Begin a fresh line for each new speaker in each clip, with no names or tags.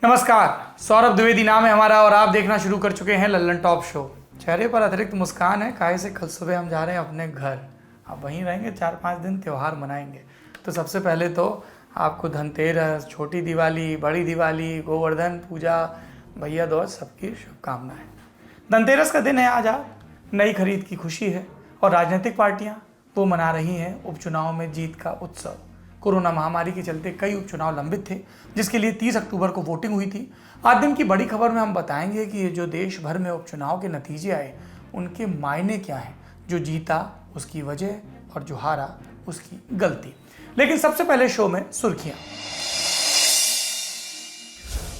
नमस्कार, सौरभ द्विवेदी नाम है हमारा और आप देखना शुरू कर चुके हैं लल्लन टॉप शो। चेहरे पर अतिरिक्त मुस्कान है, काहे से कल सुबह हम जा रहे हैं अपने घर। आप वहीं रहेंगे, 4-5 दिन त्यौहार मनाएंगे। तो सबसे पहले तो आपको धनतेरस, छोटी दिवाली, बड़ी दिवाली, गोवर्धन पूजा, भैया दूज सबकी शुभकामनाएं। धनतेरस का दिन है आज। आप नई खरीद की खुशी है और राजनीतिक पार्टियां वो मना रही हैं उपचुनाव में जीत का उत्सव। कोरोना महामारी के चलते कई उपचुनाव लंबित थे, जिसके लिए 30 अक्टूबर को वोटिंग हुई थी। आज दिन की बड़ी खबर में हम बताएंगे कि ये जो देश भर में उपचुनाव के नतीजे आए उनके मायने क्या हैं। जो जीता उसकी वजह और जो हारा उसकी गलती। लेकिन सबसे पहले शो में सुर्खियां।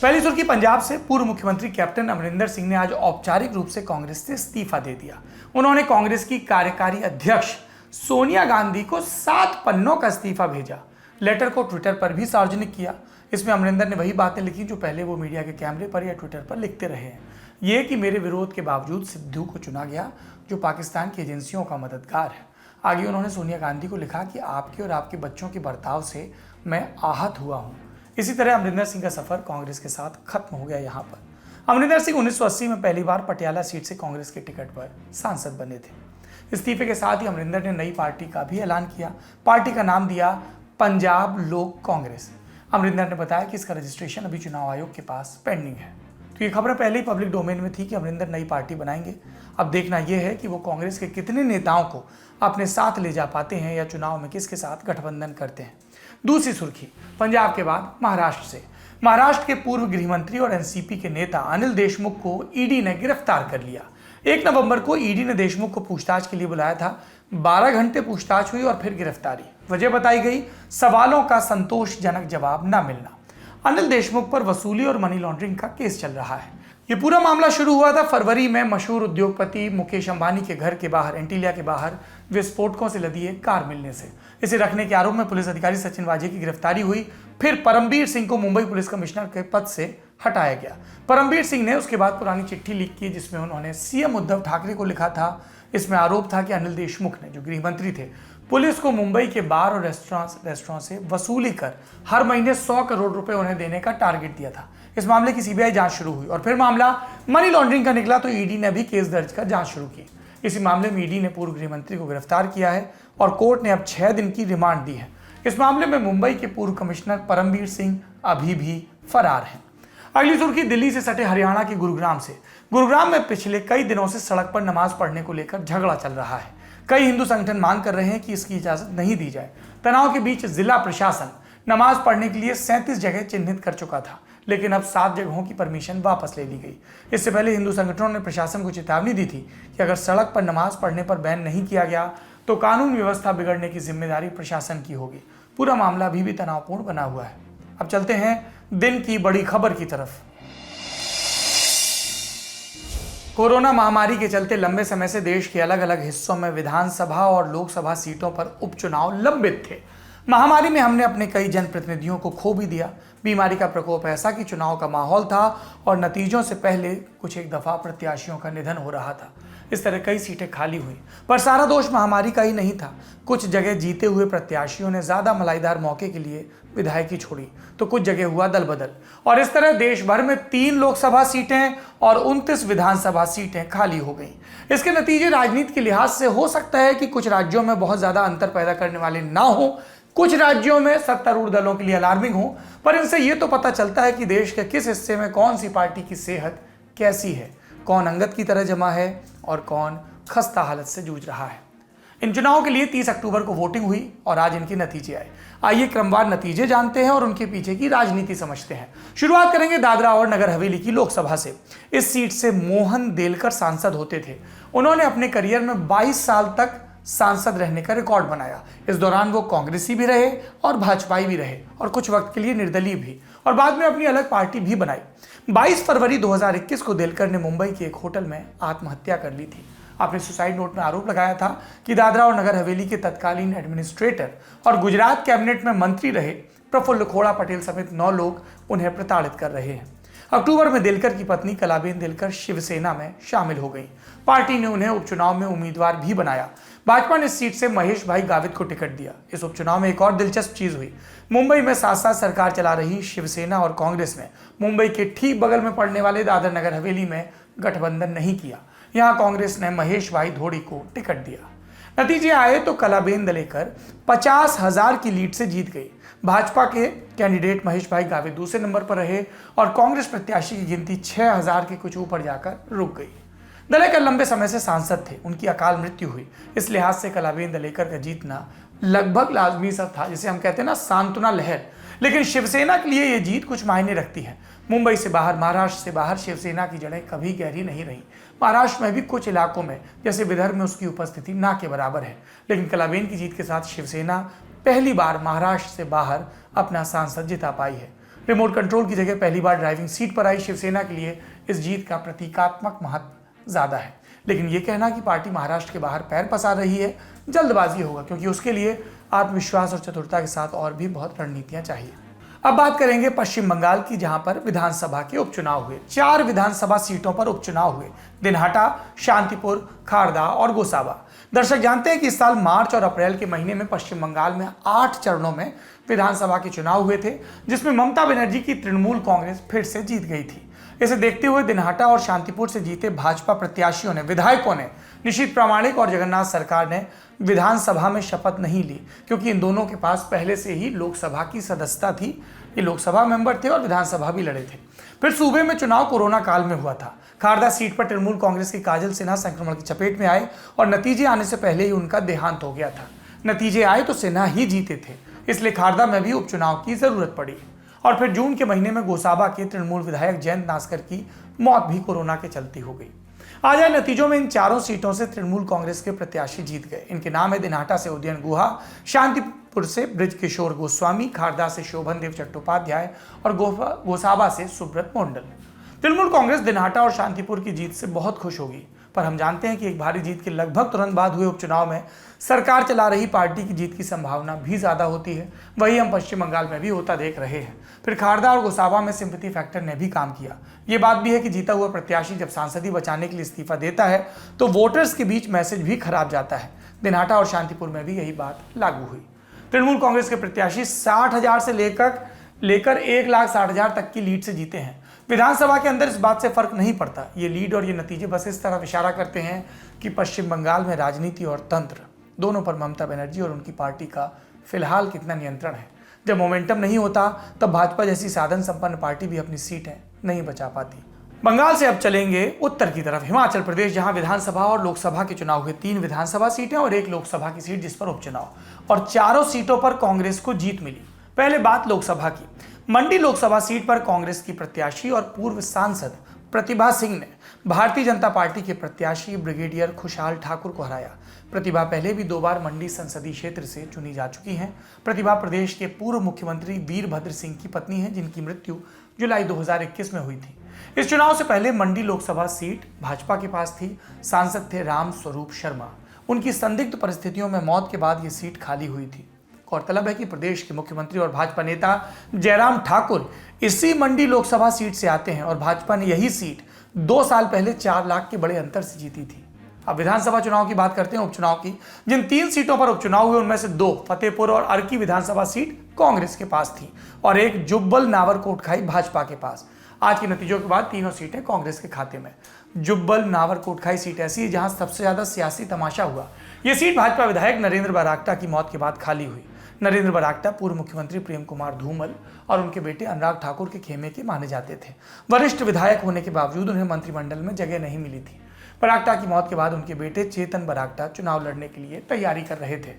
पहली सुर्खी पंजाब से। पूर्व मुख्यमंत्री कैप्टन अमरिंदर सिंह ने आज औपचारिक रूप से कांग्रेस से इस्तीफा दे दिया। उन्होंने कांग्रेस की कार्यकारी अध्यक्ष सोनिया गांधी को 7 पन्नों का इस्तीफा भेजा। लेटर को ट्विटर पर भी सार्वजनिक किया। इसमें अमरिंदर ने वही बातें लिखी जो पहले वो मीडिया के कैमरे पर या ट्विटर पर लिखते रहे हैं। ये कि मेरे विरोध के बावजूद सिद्धू को चुना गया, जो पाकिस्तान की एजेंसियों का मददगार है। आगे उन्होंने सोनिया गांधी को लिखा कि आपके और आपके बच्चों के बर्ताव से मैं आहत हुआ हूँ। इसी तरह अमरिंदर सिंह का सफर कांग्रेस के साथ खत्म हो गया। यहाँ पर अमरिंदर सिंह 1980 में पहली बार पटियाला सीट से कांग्रेस के टिकट पर सांसद बने थे। इस्तीफे के साथ ही अमरिंदर ने नई पार्टी का भी ऐलान किया। पार्टी का नाम दिया पंजाब लोक कांग्रेस। अमरिंदर ने बताया कि इसका रजिस्ट्रेशन अभी चुनाव आयोग के पास पेंडिंग है। तो ये खबरें पहले ही पब्लिक डोमेन में थी कि अमरिंदर नई पार्टी बनाएंगे। अब देखना यह है कि वो कांग्रेस के कितने नेताओं को अपने साथ ले जा पाते हैं या चुनाव में किसके साथ गठबंधन करते हैं। दूसरी सुर्खी पंजाब के बाद महाराष्ट्र से। महाराष्ट्र के पूर्व गृह मंत्री और एनसीपी के नेता अनिल देशमुख को ईडी ने गिरफ्तार कर लिया। 1 नवंबर को ईडी ने देशमुख को पूछताछ के लिए बुलाया था। 12 घंटे पूछताछ हुई और फिर गिरफ्तारी। वजह बताई गई, सवालों का संतोषजनक जवाब न मिलना। अनिल देशमुख पर वसूली और मनी लॉन्ड्रिंग का केस चल रहा है। ये पूरा मामला शुरू हुआ था फरवरी में मशहूर उद्योगपति मुकेश अंबानी के घर के बाहर, एंटीलिया के बाहर विस्फोटकों से लदी एक कार मिलने से। इसे रखने के आरोप में पुलिस अधिकारी सचिन वाजे की गिरफ्तारी हुई। फिर परमबीर सिंह को मुंबई पुलिस कमिश्नर के पद से हटाया गया। परमबीर सिंह ने उसके बाद पुरानी चिट्ठी लीक की, जिसमें उन्होंने सीएम उद्धव ठाकरे को लिखा था। इसमें आरोप था कि अनिल देशमुख ने, जो गृह मंत्री थे, पुलिस को मुंबई के बार और रेस्टोरेंट से वसूली कर हर महीने 100 करोड़ रुपए उन्हें देने का टारगेट दिया था। इस मामले की सीबीआई जांच शुरू हुई और फिर मामला मनी लॉन्ड्रिंग का निकला तो ईडी ने भी केस दर्ज कर जांच शुरू की। इसी मामले में ईडी ने पूर्व गृह मंत्री को गिरफ्तार किया है और कोर्ट ने अब 6 दिन की रिमांड दी है। इस मामले में मुंबई के पूर्व कमिश्नर परमबीर सिंह अभी भी फरार हैं। अगली सुर्खी दिल्ली से सटे हरियाणा के गुरुग्राम से। गुरुग्राम में पिछले कई दिनों से सड़क पर नमाज पढ़ने को लेकर झगड़ा चल रहा है। कई हिंदू संगठन मांग कर रहे हैं कि इसकी इजाजत नहीं दी जाए। तनाव के बीच जिला प्रशासन नमाज पढ़ने के लिए 37 जगह चिन्हित कर चुका था, लेकिन अब 7 जगहों की परमिशन वापस ले ली गई। इससे पहले हिंदू संगठनों ने प्रशासन को चेतावनी दी थी कि अगर सड़क पर नमाज पढ़ने पर बैन नहीं किया गया तो कानून व्यवस्था बिगड़ने की जिम्मेदारी प्रशासन की होगी। पूरा मामला अभी भी तनावपूर्ण बना हुआ है। अब चलते हैं दिन की बड़ी खबर की तरफ। कोरोना महामारी के चलते लंबे समय से देश के अलग अलग हिस्सों में विधानसभा और लोकसभा सीटों पर उपचुनाव लंबित थे। महामारी में हमने अपने कई जनप्रतिनिधियों को खो भी दिया। बीमारी का प्रकोप ऐसा कि चुनाव का माहौल था और नतीजों से पहले कुछ एक दफा प्रत्याशियों का निधन हो रहा था। इस तरह कई सीटें खाली हुई, पर सारा दोष महामारी का ही नहीं था। कुछ जगह जीते हुए प्रत्याशियों ने ज्यादा मलाईदार मौके के लिए विधायकी छोड़ी, तो कुछ जगह हुआ दल बदल और इस तरह देश भर में 3 लोकसभा सीटें और 29 विधानसभा सीटें खाली हो गईं। इसके नतीजे राजनीति के लिहाज से हो सकता है कि कुछ राज्यों में बहुत ज्यादा अंतर पैदा करने वाले ना हो, कुछ राज्यों में सत्तारूढ़ दलों के लिए अलार्मिंग हो, पर इनसे यह तो पता चलता है कि देश के किस हिस्से में कौन सी पार्टी की सेहत कैसी है, कौन अंगद की तरह जमा है और कौन खस्ता हालत से जूझ रहा है। इन चुनावों के लिए 30 अक्टूबर को वोटिंग हुई और आज इनके नतीजे आए। आइए क्रमवार नतीजे जानते हैं और उनके पीछे की राजनीति समझते हैं। शुरुआत करेंगे दादरा और नगर हवेली की लोकसभा से। इस सीट से मोहन देलकर सांसद होते थे। उन्होंने अपने करियर में 22 साल तक सांसद रहने का रिकॉर्ड बनाया। इस दौरान वो कांग्रेसी भी रहे और भाजपाई भी रहे और कुछ वक्त के लिए निर्दलीय भी, और बाद में अपनी अलग पार्टी भी बनाई। 22 फरवरी 2021 को देलकर ने मुंबई के एक होटल में आत्महत्या कर ली थी। अपने सुसाइड नोट में आरोप लगाया था कि दादरा और नगर हवेली के तत्कालीन एडमिनिस्ट्रेटर और गुजरात कैबिनेट में मंत्री रहे प्रफुल्ल खोड़ा पटेल समेत 9 लोग उन्हें प्रताड़ित कर रहे हैं। अक्टूबर में देलकर की पत्नी कलाबेन देलकर शिवसेना में शामिल हो गई। पार्टी ने उन्हें उपचुनाव में उम्मीदवार भी बनाया। भाजपा ने इस सीट से महेश भाई गावित को टिकट दिया। इस उपचुनाव में एक और दिलचस्प चीज हुई। मुंबई में साथ साथ सरकार चला रही शिवसेना और कांग्रेस ने मुंबई के ठीक बगल में पड़ने वाले दादर नगर हवेली में गठबंधन नहीं किया। यहां कांग्रेस ने महेश भाई धोड़ी को टिकट दिया। नतीजे आए तो कलाबेन दलेकर 50,000 की लीड से जीत गई। भाजपा के कैंडिडेट महेश भाई गावित दूसरे नंबर पर रहे और कांग्रेस प्रत्याशी की गिनती 6,000 के कुछ ऊपर जाकर रुक गई। दलेकर लंबे समय से सांसद थे, उनकी अकाल मृत्यु हुई। इस लिहाज से कलाबेन दलेकर का जीतना लगभग लाजमी सा था, जिसे हम कहते हैं ना सांत्वना लहर। लेकिन शिवसेना के लिए यह जीत कुछ मायने रखती है। मुंबई से बाहर, महाराष्ट्र से बाहर शिवसेना की जड़ें कभी गहरी नहीं रही। महाराष्ट्र में भी कुछ इलाकों में जैसे विदर्भ में उसकी उपस्थिति ना के बराबर है। लेकिन कलाबेन की जीत के साथ शिवसेना पहली बार महाराष्ट्र से बाहर अपना सांसद जिता पाई है। रिमोट कंट्रोल की जगह पहली बार ड्राइविंग सीट पर आई शिवसेना के लिए इस जीत का प्रतीकात्मक महत्व ज्यादा है। लेकिन यह कहना कि पार्टी महाराष्ट्र के बाहर पैर पसार रही है जल्दबाजी होगा, क्योंकि उसके लिए आत्मविश्वास और चतुरता के साथ और भी बहुत रणनीतियां चाहिए। अब बात करेंगे पश्चिम बंगाल की, जहां पर विधानसभा के उपचुनाव हुए। 4 विधानसभा सीटों पर उपचुनाव हुए, दिनहाटा, शांतिपुर, खारदा और गोसाबा। दर्शक जानते हैं कि इस साल मार्च और अप्रैल के महीने में पश्चिम बंगाल में 8 चरणों में विधानसभा के चुनाव हुए थे, जिसमें ममता बनर्जी की तृणमूल कांग्रेस फिर से जीत गई थी। इसे देखते हुए दिनहाटा और शांतिपुर से जीते भाजपा प्रत्याशियों ने, विधायकों ने निशीथ प्रामाणिक और जगन्नाथ सरकार ने विधानसभा में शपथ नहीं ली, क्योंकि इन दोनों के पास पहले से ही लोकसभा की सदस्यता थी। ये लोकसभा मेंबर थे और विधानसभा भी लड़े थे। फिर सूबे में चुनाव कोरोना काल में हुआ था। खारदा सीट पर तृणमूल कांग्रेस की काजल सिन्हा संक्रमण की चपेट में आए और नतीजे आने से पहले ही उनका देहांत हो गया था। नतीजे आए तो सिन्हा ही जीते थे, इसलिए खारदा में भी उपचुनाव की जरूरत पड़ी। और फिर जून के महीने में गोसाबा के तृणमूल विधायक जयंत नास्कर की मौत भी कोरोना के चलती हो गई। आज आए नतीजों में इन चारों सीटों से तृणमूल कांग्रेस के प्रत्याशी जीत गए। इनके नाम है दिनहाटा से उदयन गुहा, शांतिपुर से बृजकिशोर गोस्वामी, खारदा से शोभन देव चट्टोपाध्याय और गोसाबा से सुब्रत मोंडल। तृणमूल कांग्रेस दिनहाटा और शांतिपुर की जीत से बहुत खुश होगी, पर हम जानते हैं कि एक भारी जीत के लगभग तुरंत बाद हुए उपचुनाव में सरकार चला रही पार्टी की जीत की संभावना भी ज्यादा होती है। वही हम पश्चिम बंगाल में भी होता देख रहे हैं। फिर खारदा और गोसाबा में सिंपैथी फैक्टर ने भी काम किया। ये बात भी है कि जीता हुआ प्रत्याशी जब सांसदी बचाने के लिए इस्तीफा देता है तो वोटर्स के बीच मैसेज भी खराब जाता है। दिनहाटा और शांतिपुर में भी यही बात लागू हुई। तृणमूल कांग्रेस के प्रत्याशी 60,000 से लेकर 1,60,000 तक की लीड से जीते हैं। विधानसभा के अंदर इस बात से फर्क नहीं पड़ता। ये लीड और ये नतीजे बस इस तरफ इशारा करते हैं कि पश्चिम बंगाल में राजनीति और तंत्र दोनों पर ममता बनर्जी और उनकी पार्टी का फिलहाल कितना नियंत्रण है। जब मोमेंटम नहीं होता तब भाजपा जैसी साधन संपन्न पार्टी भी अपनी सीटें नहीं बचा पाती। बंगाल से अब चलेंगे उत्तर की तरफ, हिमाचल प्रदेश, जहां विधानसभा और लोकसभा के चुनाव हुए। 3 विधानसभा सीटें और 1 लोकसभा की सीट जिस पर उपचुनाव, और चारों सीटों पर कांग्रेस को जीत मिली। पहले बात लोकसभा की। मंडी लोकसभा सीट पर कांग्रेस की प्रत्याशी और पूर्व सांसद प्रतिभा सिंह ने भारतीय जनता पार्टी के प्रत्याशी ब्रिगेडियर खुशहाल ठाकुर को हराया। प्रतिभा पहले भी 2 बार मंडी संसदीय क्षेत्र से चुनी जा चुकी हैं। प्रतिभा प्रदेश के पूर्व मुख्यमंत्री वीरभद्र सिंह की पत्नी है, जिनकी मृत्यु जुलाई 2021 में हुई थी। इस चुनाव से पहले मंडी लोकसभा सीट भाजपा के पास थी। सांसद थे राम स्वरूप शर्मा। उनकी संदिग्ध परिस्थितियों में मौत के बाद ये सीट खाली हुई थी। गौरतलब है कि प्रदेश के मुख्यमंत्री और भाजपा नेता जयराम ठाकुर इसी मंडी लोकसभा सीट से आते हैं और भाजपा ने यही सीट 2 साल पहले 4 लाख के बड़े अंतर से जीती थी। अब विधानसभा चुनाव की बात करते हैं, उपचुनाव की। जिन 3 सीटों पर उपचुनाव हुए उनमें से 2 फतेहपुर और अर्की विधानसभा सीट कांग्रेस के पास थी और एक जुब्बल नावर कोटखाई भाजपा के पास। आज के नतीजों के बाद तीनों सीटें कांग्रेस के खाते में। जुब्बल नावर कोटखाई सीट ऐसी है जहां सबसे ज्यादा सियासी तमाशा हुआ। यह सीट भाजपा विधायक नरेंद्र बरागटा की मौत के बाद खाली हुई। नरेंद्र बरागटा पूर्व मुख्यमंत्री प्रेम कुमार धूमल और उनके बेटे अनुराग ठाकुर के खेमे के माने जाते थे। वरिष्ठ विधायक होने के बावजूद उन्हें मंत्रिमंडल में जगह नहीं मिली थी। बरागटा की मौत के बाद उनके बेटे चेतन बरागटा चुनाव लड़ने के लिए तैयारी कर रहे थे,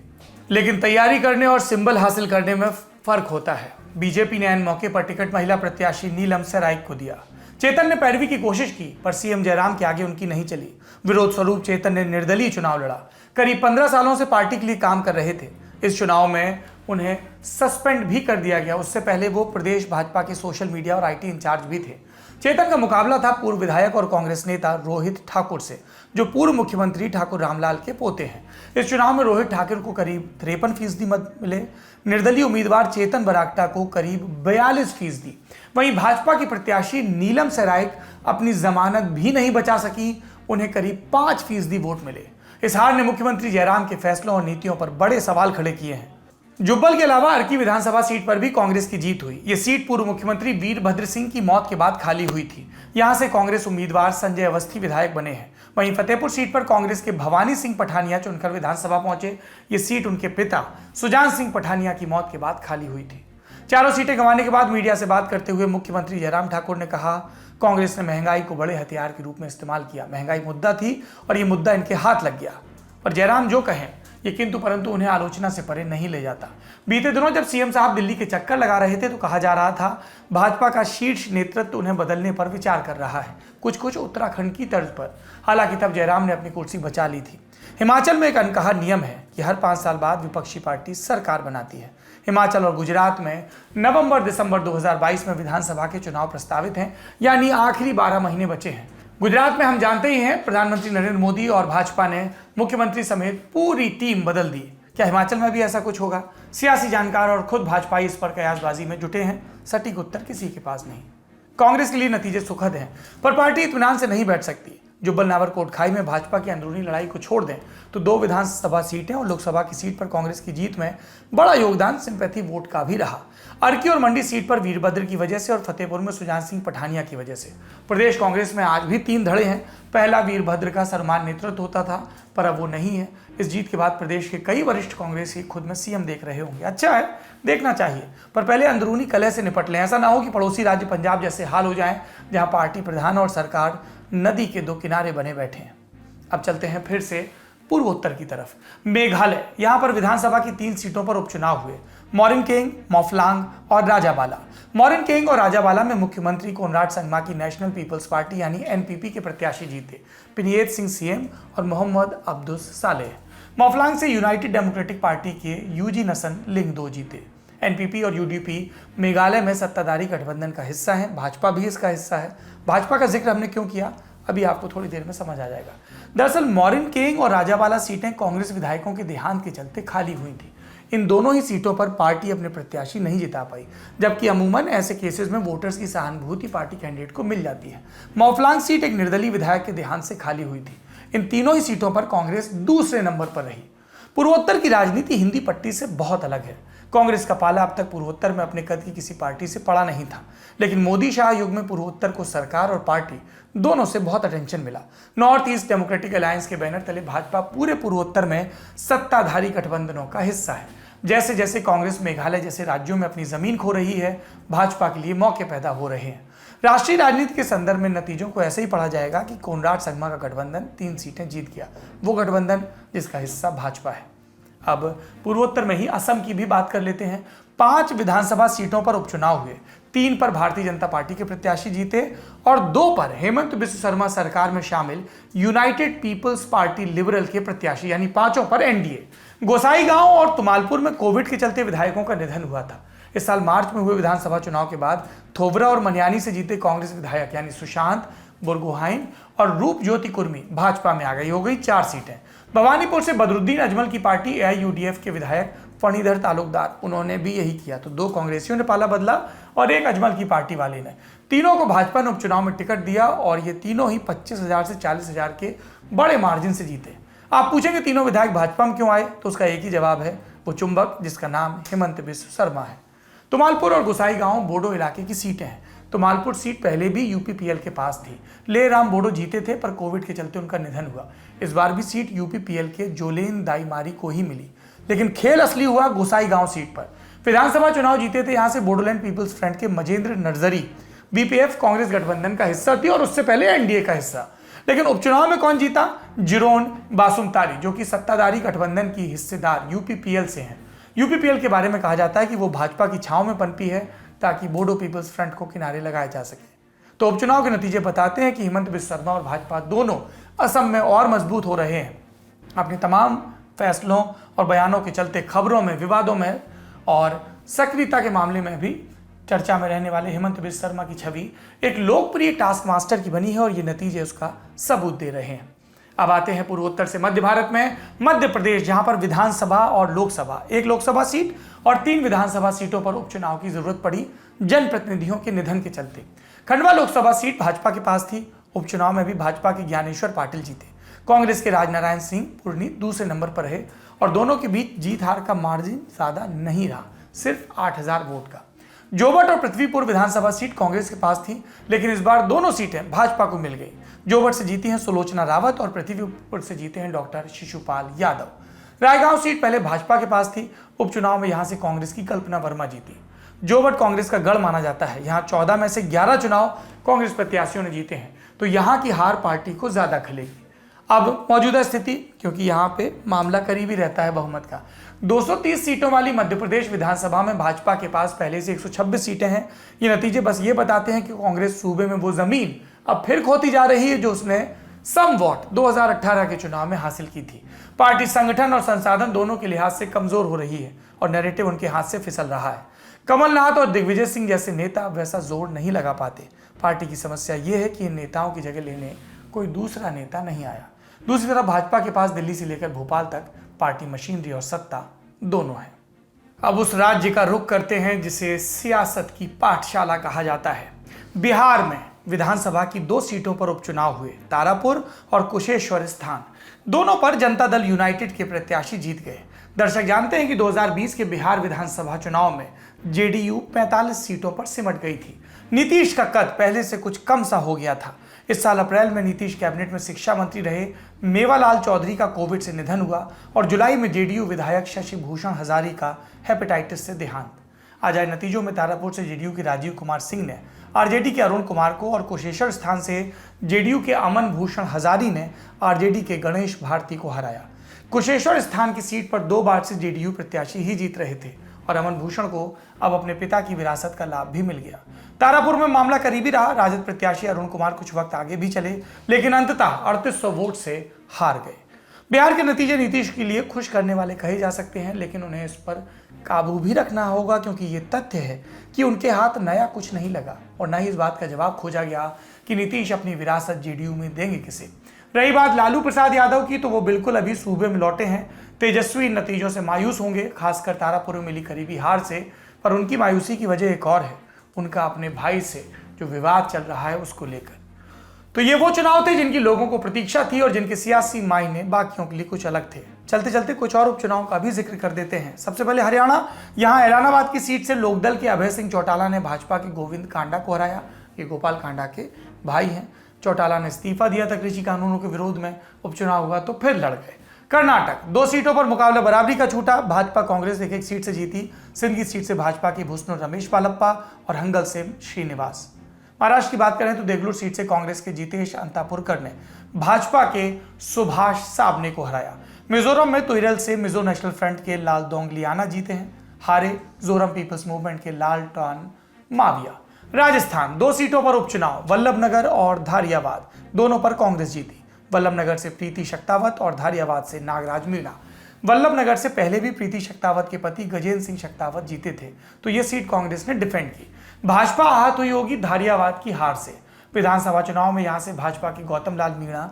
लेकिन तैयारी करने और सिंबल हासिल करने में फर्क होता है। बीजेपी ने ऐन मौके पर टिकट महिला प्रत्याशी नीलम सराइक को दिया। चेतन ने पैरवी की कोशिश की, पर सीएम जयराम के आगे उनकी नहीं चली। विरोध स्वरूप चेतन ने निर्दलीय चुनाव लड़ा। करीब 15 सालों से पार्टी के लिए काम कर रहे थे। इस चुनाव में उन्हें सस्पेंड भी कर दिया गया। उससे पहले वो प्रदेश भाजपा के सोशल मीडिया और आईटी इंचार्ज भी थे। चेतन का मुकाबला था पूर्व विधायक और कांग्रेस नेता रोहित ठाकुर से, जो पूर्व मुख्यमंत्री ठाकुर रामलाल के पोते हैं। इस चुनाव में रोहित ठाकुर को करीब 53% मत मिले। निर्दलीय उम्मीदवार चेतन बरागटा को करीब 42%। वहीं भाजपा की प्रत्याशी नीलम सराइक अपनी जमानत भी नहीं बचा सकी, उन्हें करीब 5% वोट मिले। इस हार ने मुख्यमंत्री जयराम के फैसलों और नीतियों पर बड़े सवाल खड़े किए हैं। जुब्बल के अलावा अर्की विधानसभा सीट पर भी कांग्रेस की जीत हुई। ये सीट पूर्व मुख्यमंत्री वीरभद्र सिंह की मौत के बाद खाली हुई थी। यहां से कांग्रेस उम्मीदवार संजय अवस्थी विधायक बने हैं। वहीं फतेहपुर सीट पर कांग्रेस के भवानी सिंह पठानिया चुनकर विधानसभा पहुंचे। ये सीट उनके पिता सुजान सिंह पठानिया की मौत के बाद खाली हुई थी। चारों सीटें गंवाने के बाद मीडिया से बात करते हुए मुख्यमंत्री जयराम ठाकुर ने कहा, कांग्रेस ने महंगाई को बड़े हथियार के रूप में इस्तेमाल किया। महंगाई मुद्दा थी और ये मुद्दा इनके हाथ लग गया। और जयराम जो कहें ये किंतु परंतु उन्हें आलोचना से परे नहीं ले जाता। बीते दिनों जब सीएम साहब दिल्ली के चक्कर लगा रहे थे तो कहा जा रहा था भाजपा का शीर्ष नेतृत्व उन्हें बदलने पर विचार कर रहा है, कुछ उत्तराखंड की तर्ज पर। हालांकि तब जयराम ने अपनी कुर्सी बचा ली थी। हिमाचल में एक अनकहा नियम है कि हर 5 साल बाद विपक्षी पार्टी सरकार बनाती है। हिमाचल और गुजरात में नवंबर-दिसंबर 2022 में विधानसभा के चुनाव प्रस्तावित हैं, यानी आखिरी 12 महीने बचे हैं। गुजरात में हम जानते ही हैं प्रधानमंत्री नरेंद्र मोदी और भाजपा ने मुख्यमंत्री समेत पूरी टीम बदल दी। क्या हिमाचल में भी ऐसा कुछ होगा? सियासी जानकार और खुद भाजपाई इस पर कयासबाजी में जुटे हैं। सटीक उत्तर किसी के पास नहीं। कांग्रेस के लिए नतीजे सुखद हैं, पर पार्टी इत्मीनान से नहीं बैठ सकती। जुब्बल नावर कोटखाई में भाजपा की अंदरूनी लड़ाई को छोड़ दें तो 2 विधानसभा सीटें और लोकसभा की सीट पर कांग्रेस की जीत में बड़ा योगदान सिंपैथी वोट का भी रहा। अर्की और मंडी सीट पर वीरभद्र की वजह से और फतेहपुर में सुजान सिंह पठानिया की वजह से। प्रदेश कांग्रेस में आज भी 3 धड़े हैं। पहला वीरभद्र का सर्वमान्य नेतृत्व होता था, पर अब वो नहीं है। इस जीत के बाद प्रदेश के कई वरिष्ठ कांग्रेसी खुद में सीएम देख रहे होंगे। अच्छा है, देखना चाहिए, पर पहले अंदरूनी कलह से निपट लें। ऐसा ना हो कि पड़ोसी राज्य पंजाब जैसे हाल हो जाए, जहां पार्टी प्रधान और सरकार नदी के 2 किनारे बने बैठे हैं। अब चलते हैं फिर से पूर्वोत्तर की तरफ। मेघालय, यहां पर विधानसभा की 3 सीटों पर उपचुनाव हुए। मोरिनकेंग, मोफलांग और राजाबाला। मोरिनकेंग और राजाबाला में मुख्यमंत्री कोनराड संगमा की नेशनल पीपल्स पार्टी यानी एनपीपी के प्रत्याशी जीते, पिनियत सिंह सीएम और मोहम्मद अब्दुस सालेह। मोफलांग से यूनाइटेड डेमोक्रेटिक पार्टी के यूजी नसन लिंगदो जीते। एनपीपी और यूडीपी मेघालय में सत्ताधारी गठबंधन का हिस्सा है। भाजपा भी इसका हिस्सा है। भाजपा का जिक्र हमने क्यों किया, अभी आपको थोड़ी देर में समझ आ जाएगा। दरअसल मोरिनकेंग और राजाबाला सीटें कांग्रेस विधायकों के देहांत के चलते खाली हुई थी। इन दोनों ही सीटों पर पार्टी अपने प्रत्याशी नहीं जिता पाई, जबकि अमूमन ऐसे केसेस में वोटर्स की सहानुभूति पार्टी कैंडिडेट को मिल जाती है। मोफलांग सीट एक निर्दलीय विधायक के देहांत से खाली हुई थी। इन तीनों ही सीटों पर कांग्रेस दूसरे नंबर पर रही। पूर्वोत्तर की राजनीति हिंदी पट्टी से बहुत अलग है। कांग्रेस का पाला अब तक पूर्वोत्तर में अपने कद की किसी पार्टी से पड़ा नहीं था, लेकिन मोदी शाह युग में पूर्वोत्तर को सरकार और पार्टी दोनों से बहुत अटेंशन मिला। नॉर्थ ईस्ट डेमोक्रेटिक अलायंस के बैनर तले भाजपा पूरे पूर्वोत्तर में सत्ताधारी गठबंधनों का हिस्सा है। जैसे जैसे कांग्रेस मेघालय जैसे राज्यों में अपनी जमीन खो रही है, भाजपा के लिए मौके पैदा हो रहे हैं। राष्ट्रीय राजनीति के संदर्भ में नतीजों को ऐसे ही पढ़ा जाएगा कि कोनराड संगमा का गठबंधन 3 सीटें जीत गया, वो गठबंधन जिसका हिस्सा भाजपा है। अब पूर्वोत्तर में ही असम की भी बात कर लेते हैं। 5 विधानसभा सीटों पर उपचुनाव हुए। 3 पर भारतीय जनता पार्टी के प्रत्याशी जीते और 2 पर हेमंत बिस्व शर्मा सरकार में शामिल यूनाइटेड पीपल्स पार्टी लिबरल के प्रत्याशी, यानी 5 पर एनडीए। गोसाईगांव और तुमालपुर में कोविड के चलते विधायकों का निधन हुआ था। इस साल मार्च में हुए विधानसभा चुनाव के बाद थोबरा और मनियानी से जीते कांग्रेस विधायक यानी सुशांत बुरगोहाइन और रूप ज्योति कुर्मी भाजपा में आ गई। हो गई 4 सीटें। भवानीपुर से बदरुद्दीन अजमल की पार्टी एआईयूडीएफ के विधायक फणीधर तालुकदार, उन्होंने भी यही किया। तो 2 कांग्रेसियों ने पाला बदला और 1 अजमल की पार्टी वाले ने। तीनों को भाजपा ने उपचुनाव में टिकट दिया और ये तीनों ही 25,000 से 40,000 के बड़े मार्जिन से जीते। आप पूछेंगे तीनों विधायक भाजपा में क्यों आए, तो उसका एक ही जवाब है, वो चुंबक जिसका नाम हेमंत बिस्व शर्मा है। तुमालपुर और गोसाईगांव बोडो इलाके की सीटें हैं। तुमालपुर सीट पहले भी यूपीपीएल के पास थी। लेराम बोडो जीते थे, पर कोविड के चलते उनका निधन हुआ। इस बार भी सीट यूपीपीएल के जोलेन दाईमारी को ही मिली, लेकिन खेल असली हुआ गोसाईगांव सीट पर। विधानसभा चुनाव जीते थे यहां से बोडोलैंड पीपल्स फ्रंट के मजेंद्र नरजरी। बीपीएफ कांग्रेस गठबंधन का हिस्सा थी और उससे पहले एनडीए का हिस्सा। लेकिन उपचुनाव में कौन जीता? जिरोन बासुमतारी, जो कि सत्ताधारी गठबंधन की हिस्सेदार यूपीपीएल से हैं। यूपीपीएल के बारे में कहा जाता है कि वो भाजपा की छांव में पनपी है ताकि बोडो पीपल्स फ्रंट को किनारे लगाया जा सके। तो उपचुनाव के नतीजे बताते हैं कि हेमंत बिस्व शर्मा और भाजपा दोनों असम में और मजबूत हो रहे हैं। अपने तमाम फैसलों और बयानों के चलते खबरों में, विवादों में और सक्रियता के मामले में भी चर्चा में रहने वाले हेमंत बिस्व शर्मा की छवि एक लोकप्रिय टास्क मास्टर की बनी है और ये नतीजे उसका सबूत दे रहे हैं। अब आते हैं पूर्वोत्तर से मध्य भारत में मध्य प्रदेश, जहां पर विधानसभा और लोकसभा, 1 लोकसभा सीट और 3 विधानसभा सीटों पर उपचुनाव की जरूरत पड़ी जनप्रतिनिधियों के निधन के चलते। खंडवा लोकसभा सीट भाजपा के पास थी। उपचुनाव में भी भाजपा के ज्ञानेश्वर पाटिल जीते। कांग्रेस के राजनारायण सिंह पुरनी दूसरे नंबर पर रहे और दोनों के बीच जीत हार का मार्जिन ज्यादा नहीं रहा, सिर्फ 8,000 वोट का। जोबट और पृथ्वीपुर विधानसभा सीट कांग्रेस के पास थी, लेकिन इस बार दोनों सीटें भाजपा को मिल गई। जोबट से जीती हैं सुलोचना रावत और पृथ्वीपुर से जीते हैं डॉक्टर शिशुपाल यादव। रायगांव सीट पहले भाजपा के पास थी। उपचुनाव में यहां से कांग्रेस की कल्पना वर्मा जीती। जोबट कांग्रेस का गढ़ माना जाता है। यहां 14 में से 11 चुनाव कांग्रेस प्रत्याशियों ने जीते हैं, तो यहां की हार पार्टी को ज्यादा खलेगी। अब मौजूदा स्थिति, क्योंकि यहाँ पे मामला करीबी रहता है बहुमत का, 230 सीटों वाली मध्य प्रदेश विधानसभा में भाजपा के पास पहले से 126 सीटें हैं। ये नतीजे बस ये बताते हैं कि कांग्रेस सूबे में वो जमीन अब फिर खोती जा रही है जो उसने सम वोट 2018 के चुनाव में हासिल की थी। पार्टी संगठन और संसाधन दोनों के लिहाज से कमजोर हो रही है और नैरेटिव उनके हाथ से फिसल रहा है। कमलनाथ और दिग्विजय सिंह जैसे नेता वैसा जोर नहीं लगा पाते। पार्टी की समस्या ये है कि इन नेताओं की जगह लेने कोई दूसरा नेता नहीं आया। दूसरी तरफ भाजपा के पास दिल्ली से लेकर भोपाल तक पार्टी मशीनरी और सत्ता दोनों है। अब उस राज्य का रुख करते हैं जिसे सियासत की पाठशाला कहा जाता है। बिहार में विधानसभा की 2 सीटों पर उपचुनाव हुए, तारापुर और कुशेश्वर स्थान। दोनों पर जनता दल यूनाइटेड के प्रत्याशी जीत गए। दर्शक जानते हैं कि 2020 के बिहार विधानसभा चुनाव में जेडीयू 45 सीटों पर सिमट गई थी। नीतीश का कद पहले से कुछ कम सा हो गया था। इस साल अप्रैल में नीतीश कैबिनेट में शिक्षा मंत्री रहे मेवालाल चौधरी का कोविड से निधन हुआ और जुलाई में जेडीयू विधायक शशि भूषण हजारी का हेपेटाइटिस से देहांत। आज आए नतीजों में तारापुर से जेडीयू के राजीव कुमार सिंह ने आरजेडी के अरुण कुमार को और कुशेश्वर स्थान से जेडीयू के अमन भूषण हजारी ने आरजेडी के गणेश भारती को हराया। कुशेश्वर स्थान की सीट पर 2 बार से जेडीयू प्रत्याशी ही जीत रहे थे और अमन भूषण को अब अपने पिता की विरासत का लाभ भी मिल गया। तारापुर में मामला करीबी रहा। राजद प्रत्याशी अरुण कुमार कुछ वक्त आगे भी चले, लेकिन अंततः 3800 वोट से हार गए। बिहार के नतीजे नीतीश के लिए खुश करने वाले कहे जा सकते हैं, लेकिन उन्हें इस पर काबू भी रखना होगा, क्योंकि ये तथ्य है कि उनके हाथ नया कुछ नहीं लगा और न ही इस बात का जवाब खोजा गया कि नीतीश अपनी विरासत जेडीयू में देंगे किसे। रही बात लालू प्रसाद यादव की, तो वो बिल्कुल अभी सूबे में लौटे हैं। तेजस्वी इन नतीजों से मायूस होंगे, खासकर तारापुर में मिली करीबी हार से। पर उनकी मायूसी की वजह एक और है, उनका अपने भाई से जो विवाद चल रहा है उसको लेकर। तो ये वो चुनाव थे जिनकी लोगों को प्रतीक्षा थी और जिनके सियासी मायने बाकियों के लिए कुछ अलग थे। चलते चलते कुछ और उपचुनाव का भी जिक्र कर देते हैं। सबसे पहले हरियाणा, यहाँ ऐलानाबाद की सीट से लोकदल के अभय सिंह चौटाला ने भाजपा के गोविंद कांडा को हराया। ये गोपाल कांडा के भाई हैं। चौटाला ने इस्तीफा दिया था कृषि कानूनों के विरोध में। उपचुनाव हुआ तो फिर लड़ गए। कर्नाटक, 2 सीटों पर मुकाबला बराबरी का छूटा। भाजपा कांग्रेस एक सीट से जीती। सिंध की सीट से भाजपा की भूषण रमेश पालप्पा और हंगल से श्रीनिवास। महाराष्ट्र की बात करें तो देगलूर सीट से कांग्रेस के जीतेश अंतापुरकर ने भाजपा के सुभाष साबने को हराया। मिजोरम में तुइरल से मिजो नेशनल फ्रंट के लाल दोंगलियाना जीते हैं। हारे जोरम पीपल्स मूवमेंट के लाल टॉन माविया। राजस्थान, 2 सीटों पर उपचुनाव, वल्लभनगर और धारियावाद। दोनों पर कांग्रेस जीती। वल्लभनगर से प्रीति शक्तावत और धारियावाद से नागराज मीणा। वल्लभनगर से पहले भी प्रीति शक्तावत के पति गजेंद्र सिंह शक्तावत जीते थे, तो ये सीट कांग्रेस ने डिफेंड की। भाजपा आहत हुई होगी धारियावाद की हार से। विधानसभा चुनाव में यहां से भाजपा के गौतम लाल मीणा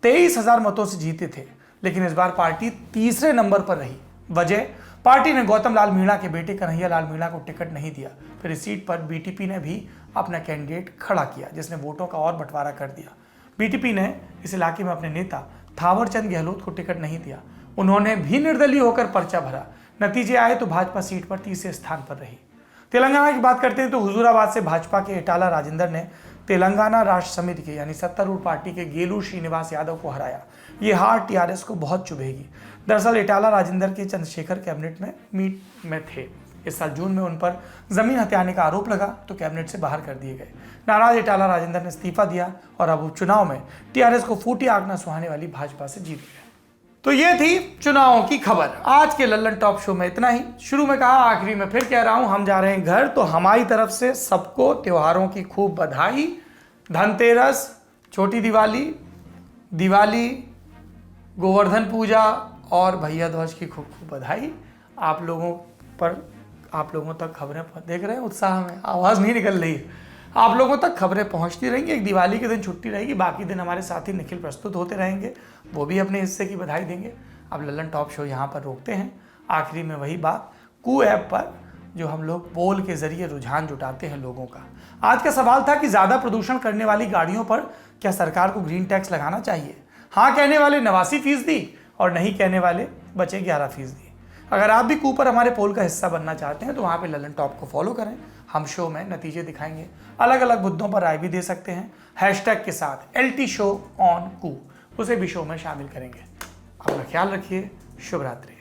23,000 मतों से जीते थे, लेकिन इस बार पार्टी तीसरे नंबर पर रही। वजह, पार्टी ने गौतम लाल मीणा के बेटे कन्हैया लाल मीणा को टिकट नहीं दिया। फिर इस सीट पर बीटीपी ने भी अपना कैंडिडेट खड़ा किया, जिसने वोटों का और बंटवारा कर दिया। बीटीपी ने इस इलाके में अपने नेता थावरचंद गहलोत को टिकट नहीं दिया। उन्होंने भी निर्दलीय होकर पर्चा भरा। नतीजे आए तो भाजपा सीट पर तीसरे स्थान पर रही। तेलंगाना की बात करते हैं तो हुजूराबाद से भाजपा के इटाला राजेंद्र ने तेलंगाना राष्ट्र समिति के यानी सत्तारूढ़ पार्टी के गेलू श्रीनिवास यादव को हराया। ये हार टीआरएस को बहुत चुभेगी। दरअसल इटाला राजेंद्र के चंद्रशेखर कैबिनेट में मीट में थे। इस साल जून में उन पर जमीन हथियाने का आरोप लगा तो कैबिनेट से बाहर कर दिए गए। नाराज इटाला राजेंद्र ने इस्तीफा दिया और अब उपचुनाव में टीआरएस को फूटी आग न सुहाने वाली भाजपा से जीत गए। तो ये थी चुनावों की खबर। आज के लल्लन टॉप शो में इतना ही। शुरू में कहा, आखिरी में फिर कह रहा हूं, हम जा रहे हैं घर। तो हमारी तरफ से सबको त्योहारों की खूब बधाई। धनतेरस, छोटी दिवाली, दिवाली, गोवर्धन पूजा और भैया ध्वज की खूब खूब बधाई। आप लोगों तक खबरें देख रहे हैं, उत्साह में आवाज़ नहीं निकल रही है। आप लोगों तक खबरें पहुंचती रहेंगी। एक दिवाली के दिन छुट्टी रहेगी, बाकी दिन हमारे साथी निखिल प्रस्तुत होते रहेंगे, वो भी अपने हिस्से की बधाई देंगे। अब लल्लन टॉप शो यहाँ पर रोकते हैं। आखिरी में वही बात, कू ऐप पर जो हम लोग पोल के जरिए रुझान जुटाते हैं लोगों का। आज का सवाल था कि ज़्यादा प्रदूषण करने वाली गाड़ियों पर क्या सरकार को ग्रीन टैक्स लगाना चाहिए। हाँ कहने वाले 89% और नहीं कहने वाले बचे 11%। अगर आप भी कूपर हमारे पोल का हिस्सा बनना चाहते हैं तो वहाँ पे ललन टॉप को फॉलो करें। हम शो में नतीजे दिखाएंगे, अलग अलग मुद्दों पर राय भी दे सकते हैं। हैशटैग के साथ LT शो ऑन कू उसे भी शो में शामिल करेंगे। अपना ख्याल रखिए। शुभ रात्रि।